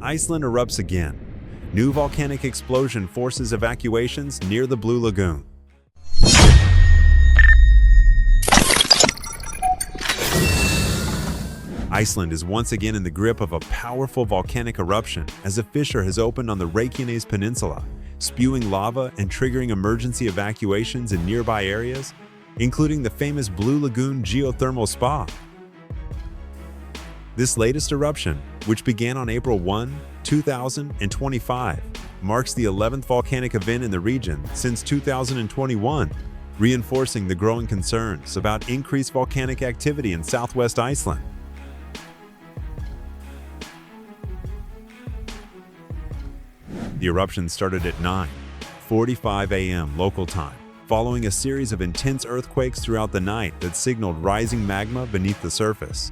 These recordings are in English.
Iceland erupts again. New volcanic explosion forces evacuations near the Blue Lagoon. Iceland is once again in the grip of a powerful volcanic eruption as a fissure has opened on the Reykjanes Peninsula, spewing lava and triggering emergency evacuations in nearby areas, including the famous Blue Lagoon geothermal spa. This latest eruption, which began on April 1, 2025, marks the 11th volcanic event in the region since 2021, reinforcing the growing concerns about increased volcanic activity in southwest Iceland. The eruption started at 9:45 a.m. local time, following a series of intense earthquakes throughout the night that signaled rising magma beneath the surface.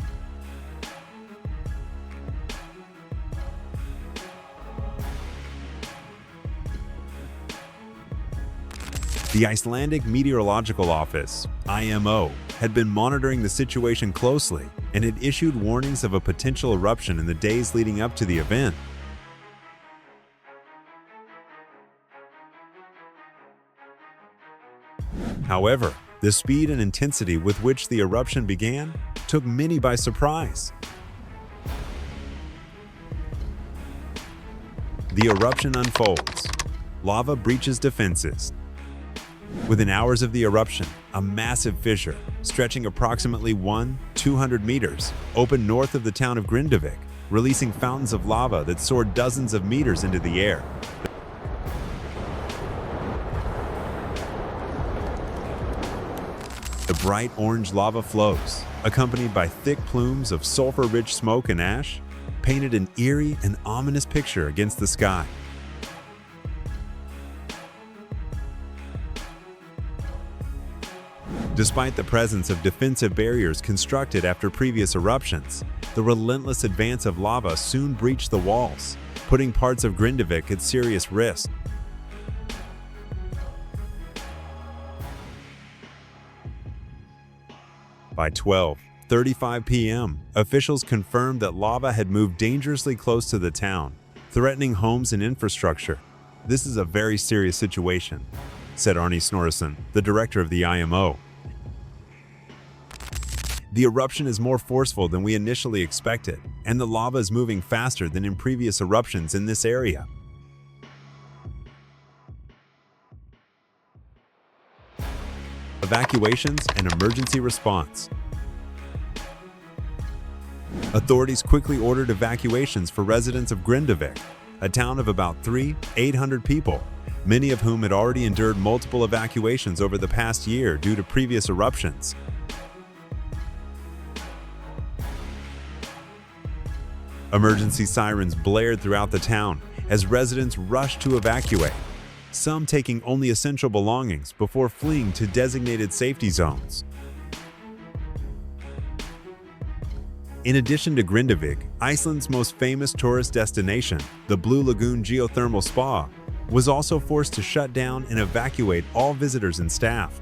The Icelandic Meteorological Office, IMO, had been monitoring the situation closely and had issued warnings of a potential eruption in the days leading up to the event. However, the speed and intensity with which the eruption began took many by surprise. The eruption unfolds. Lava breaches defenses. Within hours of the eruption, a massive fissure, stretching approximately 200 meters, opened north of the town of Grindavik, releasing fountains of lava that soared dozens of meters into the air. The bright orange lava flows, accompanied by thick plumes of sulfur-rich smoke and ash, painted an eerie and ominous picture against the sky. Despite the presence of defensive barriers constructed after previous eruptions, the relentless advance of lava soon breached the walls, putting parts of Grindavik at serious risk. By 12:35 p.m., officials confirmed that lava had moved dangerously close to the town, threatening homes and infrastructure. "This is a very serious situation," said Arne Snorresson, the director of the IMO. "The eruption is more forceful than we initially expected, and the lava is moving faster than in previous eruptions in this area." Evacuations and emergency response. Authorities quickly ordered evacuations for residents of Grindavik, a town of about 3,800 people, many of whom had already endured multiple evacuations over the past year due to previous eruptions. Emergency sirens blared throughout the town as residents rushed to evacuate, some taking only essential belongings before fleeing to designated safety zones. In addition to Grindavik, Iceland's most famous tourist destination, the Blue Lagoon geothermal spa, was also forced to shut down and evacuate all visitors and staff.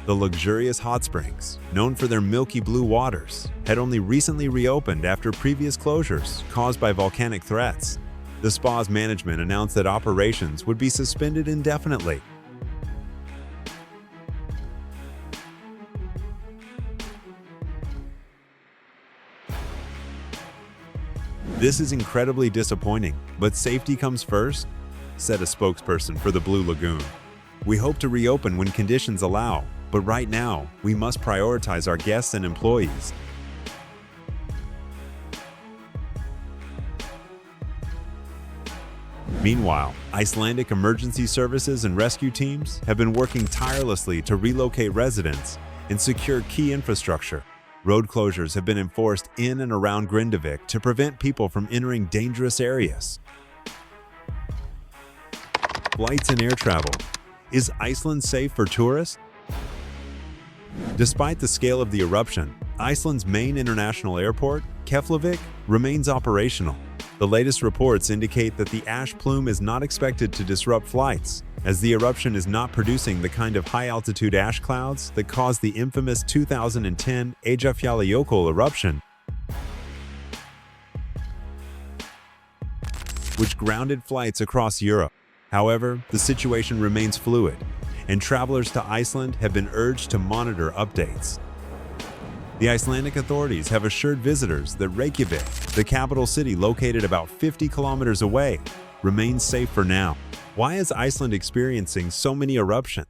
The luxurious hot springs, known for their milky blue waters, had only recently reopened after previous closures caused by volcanic threats. The spa's management announced that operations would be suspended indefinitely. "This is incredibly disappointing, but safety comes first," said a spokesperson for the Blue Lagoon. "We hope to reopen when conditions allow, but right now, we must prioritize our guests and employees." Meanwhile, Icelandic emergency services and rescue teams have been working tirelessly to relocate residents and secure key infrastructure. Road closures have been enforced in and around Grindavik to prevent people from entering dangerous areas. Flights and air travel. Is Iceland safe for tourists? Despite the scale of the eruption, Iceland's main international airport, Keflavik, remains operational. The latest reports indicate that the ash plume is not expected to disrupt flights, as the eruption is not producing the kind of high-altitude ash clouds that caused the infamous 2010 Eyjafjallajökull eruption, which grounded flights across Europe. However, the situation remains fluid, and travelers to Iceland have been urged to monitor updates. The Icelandic authorities have assured visitors that Reykjavik, the capital city located about 50 kilometers away, remains safe for now. Why is Iceland experiencing so many eruptions?